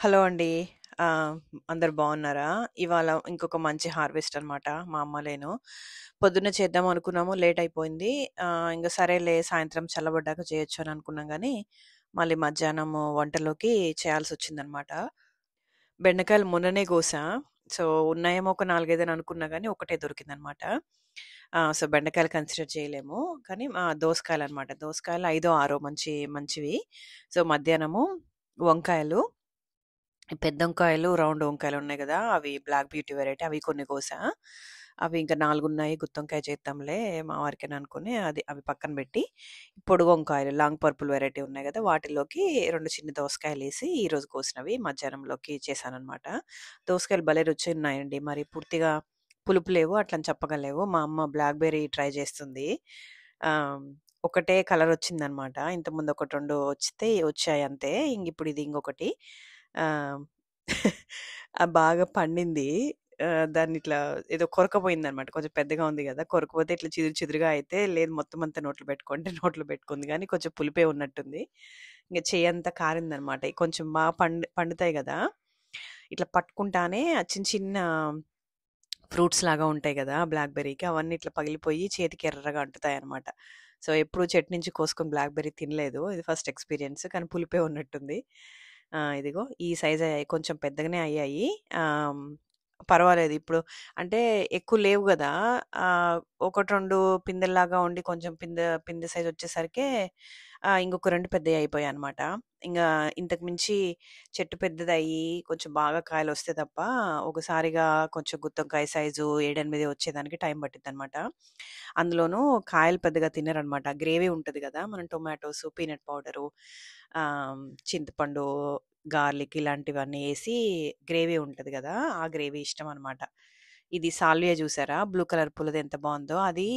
Hello అండి. ఆహ్, అందరూ బాగున్నారా? ఇవాళ ఇంకొక మంచి హార్వెస్ట్ అనమాట. మా అమ్మ నేను. పొద్దున్న చేద్దాం అనుకున్నాము. లేట్ అయిపోయింది. ఇంక సరేలే సాయంత్రం చల్లబడ్డాక చేయొచ్చు అని అనుకున్నాం గానీ, మళ్ళీ మధ్యాహ్నము వంటలోకి చేయాల్సొచ్చిందనమాట. బెండకాయలు మొన్ననే కోసా. సో, ఉన్నాయేమో ఒక 4, 5 అని అనుకున్నా గానీ, ఒకటే దొరికిందనమాట. సో, బెండకాయలు కన్సిడర్ చేయలేము. కానీ దోసకాయలనమాట. దోసకాయలు ఐదో, ఆరో మంచివి. సో, మధ్యాహ్నము వంకాయలు ఈ పెద్ద వంకాయలు, రౌండ్ వంకాయలున్నాయి గదా! అవి బ్లాక్ బ్యూటీ వెరైటీ అవి కొన్ని కోసా. అవి ఇంకా 4 ఉన్నాయి. గుత్తొంకాయ చేద్దాంలే మా వారికని అనుకుని అవి పక్కన బెట్టి, పొడుగు వంకాయలు లాంగ్ పర్పుల్ వెరైటీ ఉన్నాయి గదా! వాటిలోకి 2 చిన్న దోసకాయలేసి ఈరోజు కోసినవి మధ్యాహ్నంలోకి చేశాననమాట. దోసకాయలు భలే రుచిగున్నాయండి. మరి పూర్తిగా పులుపు లేవు, అట్లని చప్పగా లేవు. మా అమ్మ బ్లాక్‌బెర్రీ ట్రై చేస్తుంది. ఆహ్, ఒకటే కలరొచ్చిందనమాట. ఇంతకుముందు ఒకటి 2 వచ్చాయి అంతే. ఇంగిప్పుడు ఇది ఇంకొకటి. ఆహ్, బాగా పండింది. దాన్నిట్లా ఏదో కొరకపోయిందనమాట. కొంచెం పెద్దగా ఉంది గదా! కొరకపోతే ఇట్లా చిదురు చిదురుగా అయితే, లేదు మొత్తం అంతా నోట్లో పెట్టుకో అంటే నోట్లో పెట్టుకుంది గానీ, కొంచెం పులిపే ఉన్నట్టుంది. ఇంక చెయ్యంతా కారిందనమాట. కొంచెం పండుతాయి గదా! ఇట్లా పట్టుకుంటానే చిన్న చిన్న ఫ్రూట్స్ లాగా ఉంటాయి గదా! బ్లాక్‌బెర్రీకి అవన్నీ ఇట్లా పగిలిపోయి చేతికి ఎర్రగా అంటుతాయనమాట. సో, ఎప్పుడు చెట్టు నుంచి కోసుకొని బ్లాక్‌బెర్రీ తినలేదు. ఇది ఫస్ట్ ఎక్స్‌పీరియన్స్. కానీ పులిపే ఉన్నట్టుంది. ఇదిగో ఈ సైజ్ అయ్యాయి. కొంచెం పెద్దగానే అయ్యాయి. ఆహ్, పర్వాలేదు ఇప్పుడు అంటే ఎక్కువ లేవు గదా! ఆహ్, 1, 2 పిందెల్లాగా ఉండి కొంచెం పిందె సైజ్ వచ్చేసరికే ఇంకొక 2 పెద్దయి అయిపోయాయన్నమాట. ఇంగా ఇంతకు మించి చెట్టు పెద్దదయ్యి కొంచెం బాగా కాయలొస్తే తప్ప, ఒకసారిగా కొంచెం గుత్తొంకాయ సైజు 7, 8 వచ్చేదానికి టైం పట్టిద్దనమాట. అందులోనూ కాయలు పెద్దగా తినరనమాట. గ్రేవీ ఉంటది గదా! మనం టొమాటోసు, పీనట్ పౌడరు, చింతపండు, గార్లిక్ ఇలాంటివన్నీ ఏసి గ్రేవీ ఉంటది గదా! ఆ గ్రేవీ ఇష్టమనమాట. ఇది సాల్వియా జూసారా? బ్లూ కలర్ పుల్లది ఎంత బావుందో! అది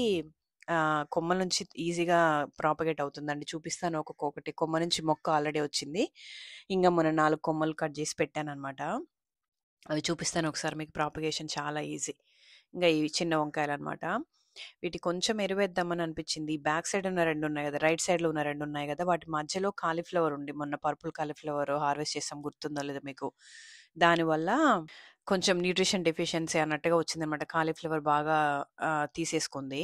కొమ్మల నుంచి ఈజీగా ప్రాపగేట్ అవుతుందండి. చూపిస్తాను ఒక్కొక్కటి. కొమ్మ నుంచి మొక్క ఆల్రెడీ వచ్చింది. ఇంగ మొన్న 4 కొమ్మలు కట్ జేసి పెట్టాననమాట. అవి చూపిస్తాను ఒకసారి మీకు ప్రాపగేషన్ చాలా ఈజీ. ఇంగ ఇవి చిన్న వంకాయలనమాట. వీటికి కొంచెం ఎరువేద్దామని అనిపిచ్చింది. బ్యాక్ సైడ్ ఉన్న 2 ఉన్నాయి గదా! రైట్ సైడ్‌లో ఉన్న 2 ఉన్నాయి గదా! వాటి మధ్యలో కాలీఫ్లవర్ ఉండి మొన్న పర్పుల్ కాలీఫ్లవర్ హార్వెస్ట్ చేసాం గుర్తుందో లేదో మీకు. దానివల్ల కొంచెం న్యూట్రిషన్ డెఫిషియన్సీ అన్నట్టుగా వచ్చిందనమాట. కాలీఫ్లవర్ బాగా తీసేసుకుంది.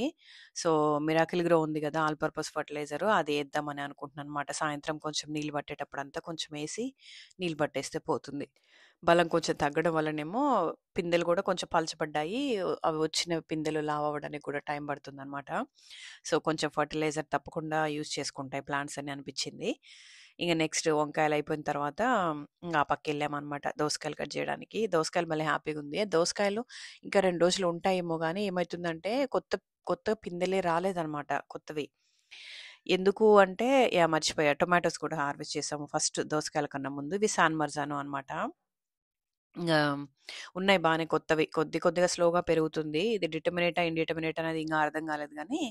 సో, మిరాకిల్ గ్రో ఉంది గదా! ఆల్ పర్పస్ ఫెర్టిలైజరు అది ఏద్దామని అనుకుంటున్నాననమాట. సాయంత్రం కొంచెం నీళ్ళు పట్టేటప్పుడంతా కొంచెం ఏసి నీళ్ళు పట్టేస్తే పోతుంది. బలం కొంచెం తగ్గడం వల్లనేమో పిందెలు గూడా కొంచెం పలచబడ్డాయి. అవి వచ్చిన పిందెలు లావవ్వడానికి కూడా టైం పడుతుందనమాట. సో, కొంచెం ఫెర్టిలైజర్ తప్పకుండా యూజ్ చేసుకుంటాయి ప్లాంట్స్ అని అనిపిచ్చింది. ఇంక నెక్స్ట్ వంకాయలయిపోయిన తర్వాత ఇంగ ఆ పక్కెళ్ళామనమాట దోసకాయలు కట్ జేయడానికి. దోసకాయలు భలే హ్యాపీగుంది. దోసకాయలు ఇంకా 2 రోజులు ఉంటాయేమో గానీ ఏమైతుందంటే కొత్త కొత్త పిందెలే రాలేదనమాట కొత్తవి. ఎందుకు అంటే యాహ్! మర్చిపోయా. టొమాటోస్ కూడా హార్వెస్ట్ చేసాము ఫస్ట్ దోసకాయల కన్నా ముందు. ఇవి సాన్ మర్జానో అనమాట. ఇంగా ఉన్నాయి బానే కొత్తవి. కొద్దిగా స్లోగా పెరుగుతుంది. ఇది డిటర్మినేటా, ఇండిటర్మినేటా అనేది ఇంగా అర్థం కాలేదు గానీ,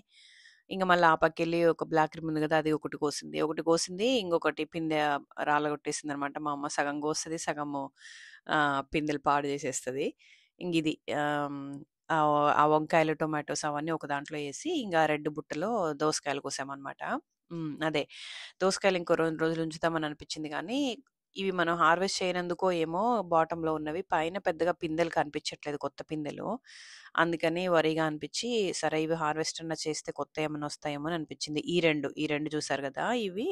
ఇంగ మళ్ళా ఆ పక్కెళ్ళి ఒక బ్లాక్ క్రిమ్ ఉంది గదా! అది ఒకటి కోసింది. ఒకటి కోసింది. ఇంకొకటి పిందె రాలగొట్టేసిందనమాట మా అమ్మ. సగం కోస్తది. సగము పిందెలు పాడు చేసేస్తది. ఇంగిది ఆ వంకాయలు, టొమాటోస్ అవన్నీ ఒక దాంట్లో ఏసి, ఇంగా రెడ్ బుట్టలో దోసకాయలు కోసామనమాట. అదే. దోసకాయలు ఇంకో 2 రోజులు ఉంచుదామని అనిపిచ్చింది గానీ, ఇవి మనం హార్వెస్ట్ చేయనందుకో ఏమో బాటమ్‌లో ఉన్నవి పైన పెద్దగా పిందెలు కనిపించట్లేదు కొత్త పిందెలు. అందుకని వరీగా అనిపిచ్చి, సరే ఇవి హార్వెస్ట్ అన్నా చేస్తే కొత్తయేమన్నా వస్తాయేమో అని అనిపిచ్చింది. ఈ 2 చూసారు గదా! ఇవి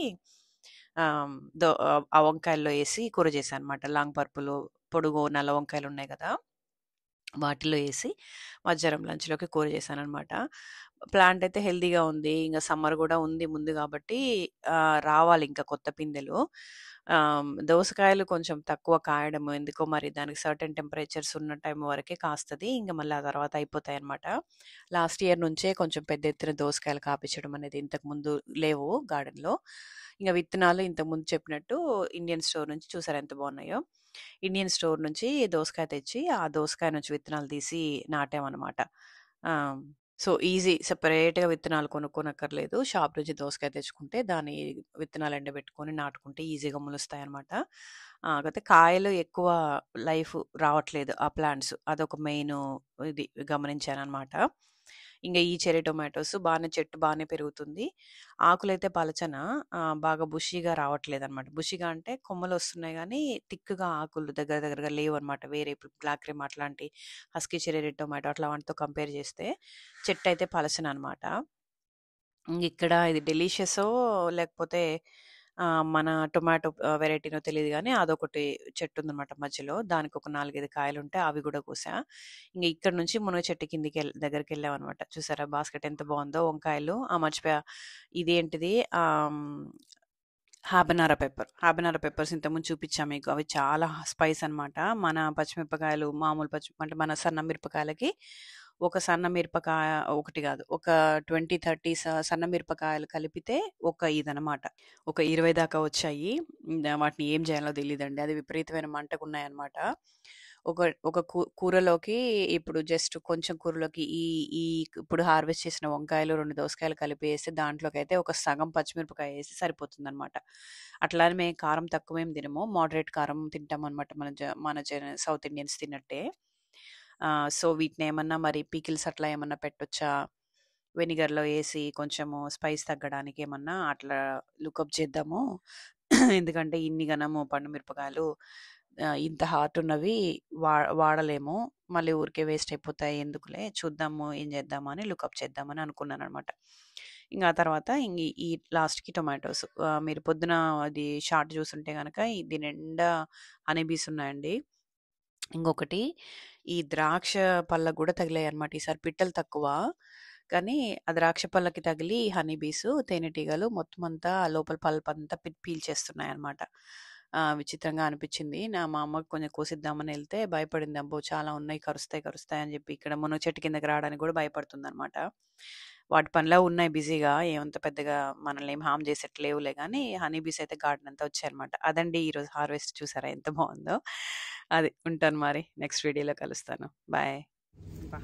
ఆ వంకాయల్లో ఏసి కూర చేశానన్నమాట. లాంగ్ పర్పులు, పొడుగు నల్ల వంకాయలున్నాయి గదా! వాటిలో ఏసి మధ్యాహ్నం లంచ్‌లోకి కూర చేశాననమాట. ప్లాంట్ అయితే హెల్తీగా ఉంది. ఇంగ సమ్మర్ గూడా ఉంది ముందు గాబట్టి రావాలింక కొత్త పిందెలు. దోసకాయలు కొంచెం తక్కువ కాయడము ఎందుకో మరి దానికి సర్టెన్ టెంపరేచర్స్ ఉన్న టైం వరకే కాస్తది. ఇంగ మళ్ళీ ఆ తర్వాత అయిపోతాయనమాట. లాస్ట్ ఇయర్ నుంచే కొంచెం పెద్ద ఎత్తున దోసకాయలు కాపించడం అనేది ఇంతకుముందు లేవు గార్డెన్‌లో. ఇంగ విత్తనాలు ఇంతకుముందు చెప్పినట్టు ఇండియన్ స్టోర్ నుంచి చూసారా ఎంత బాగున్నాయో. ఇండియన్ స్టోర్ నుంచి దోసకాయ తెచ్చి, ఆ దోసకాయ నుంచి విత్తనాలు తీసి నాటామనమాట. ఆ! సో, ఈజీ సెపరేట్‌గా విత్తనాలు కొనుక్కోనక్కర్లేదు. షాప్ నుంచి దోసకాయ తెచ్చుకుంటే, దాని విత్తనాలు ఎండబెట్టుకొని నాటుకుంటే ఈజీగా మొలుస్తాయనమాట. కాకపోతే కాయలు ఎక్కువ లైఫ్ రావట్లేదు ఆ ప్లాంట్స్. అదొక మెయిను ఇది గమనించాననమాట. ఇంగ ఈ చెర్రీ టొమాటోస్ చెట్టు బానే పెరుగుతుంది. ఆకులైతే పలచన బాగా బుషీగా రావట్లేదనమాట. బుషీగా అంటే కొమ్మలొస్తున్నాయి గానీ, థిక్‌గా ఆకులు దగ్గరగా లేవనమాట. వేరే ఇప్పుడు బ్లాక్ క్రీమ్ అట్లాంటి హస్కీ చెర్రీ రెడ్ టొమాటో అట్లా వాటితో కంపేర్ చేస్తే చెట్టయితే పలచననమాట. ఇక్కడ ఇది డెలీషియసో లేకపోతే మన టొమాటో వెరైటీనో తెలీదు గానీ, అదొకటి చెట్టుందనమాట మధ్యలో. దానికొక 4, 5 కాయలుంటాయి. అవి గూడా కోసా. ఇంగ ఇక్కడ నుంచి మునగ చెట్టు దగ్గరికెళ్ళామనమాట. చూసారా బాస్కెట్ ఎంత బావుందో వంకాయలు. మర్చిపోయా ఇదేంటిది హాబనారా పెప్పర్స్ ఇంతకుముందు చూపిచ్చా మీకు. అవి చాలా స్పైస్ అనమాట. మన పచ్చిమిరపకాయలు మామూలు అంటే మన సన్న మిరపకాయలకి ఒక సన్న మిరపకాయ ఒకటి గాదు. ఒక 20, 30 సన్న మిరపకాయలు కలిపితే ఒక ఇదనమాట. ఒక 20 దాకా వచ్చాయి. వాటిని ఏం జేయాలో తెలీదండి. అది విపరీతమైన మంటగున్నాయనమాట. ఒక ఒక కూరలోకి ఇప్పుడు జస్ట్ కొంచెం కూరలోకి ఈ ఈ ఇప్పుడు హార్వెస్ట్ చేసిన వంకాయలు, 2 దోసకాయలు కలిపేసి దాంట్లోకైతే ఒక సగం పచ్చిమిరపకాయ ఏసి సరిపోతుందనమాట. అట్లా అని మేము కారం తక్కువేం తినము. మోడరేట్ కారం తింటామనమాట. మన సౌత్ ఇండియన్స్ తిన్నట్టే. సో, వీటినేమన్నా మరి పికిల్స్ అట్లా ఏమన్నా పెట్టొచ్చా? వెనిగర్‌లో ఏసి కొంచెము స్పైస్ తగ్గడానికి ఏమన్నా అట్లా లుకప్ చేద్దాము. ఎందుకంటే ఇన్ని గనము పండు మిరపకాయలు ఇంత హాట్ ఉన్నవి వాడలేము. మళ్ళీ ఊరికే వేస్ట్ అయిపోతాయి ఎందుకులే చూద్దాము ఏం చేద్దాము అని లుకప్ చేద్దామని అనుకున్నాననమాట. ఇంగ ఆ తర్వాత ఈ లాస్ట్‌కి టొమాటోస్. మీరు పొద్దున అది షార్ట్ చూసుంటే గనక దీని నిండా హనీ బీస్ ఉన్నాయండి. ఇంకొకటి ఈ ద్రాక్ష పళ్ళకు గూడా తగిలాయన్నమాట. ఈసారి పిట్టలు తక్కువ. కానీ ఆ ద్రాక్ష పళ్ళకి తగిలి హనీ బీస్ తేనెటీగలు మొత్తం అంతా లోపల పల్పంతా పీల్చేస్తున్నాయన్నమాట. విచిత్రంగా అనిపిచ్చింది. మా అమ్మకి కొంచెం కోసిద్దామని ఎళ్తే భయపడింది. అబ్బో! చాలా ఉన్నాయి కరుస్తాయి అని జెప్పి ఇక్కడ మునగ చెట్టు కిందకి రావడానికి గూడా భయపడుతుందన్నమాట. వాటి పనిలో ఉన్నాయి బిజీగా. ఏమంత పెద్దగా మనల్ని ఏం హార్మ్ చేసేట్టు లేవులే గానీ, హనీ బీస్ అయితే గార్డెన్ అంతా వచ్చాయన్నమాట. అదండి ఈరోజు హార్వెస్ట్ చూసారా ఎంత బావుందో. అది. ఉంటాను మరి. నెక్స్ట్ వీడియోలో కలుస్తాను. బాయ్. అబ్బా!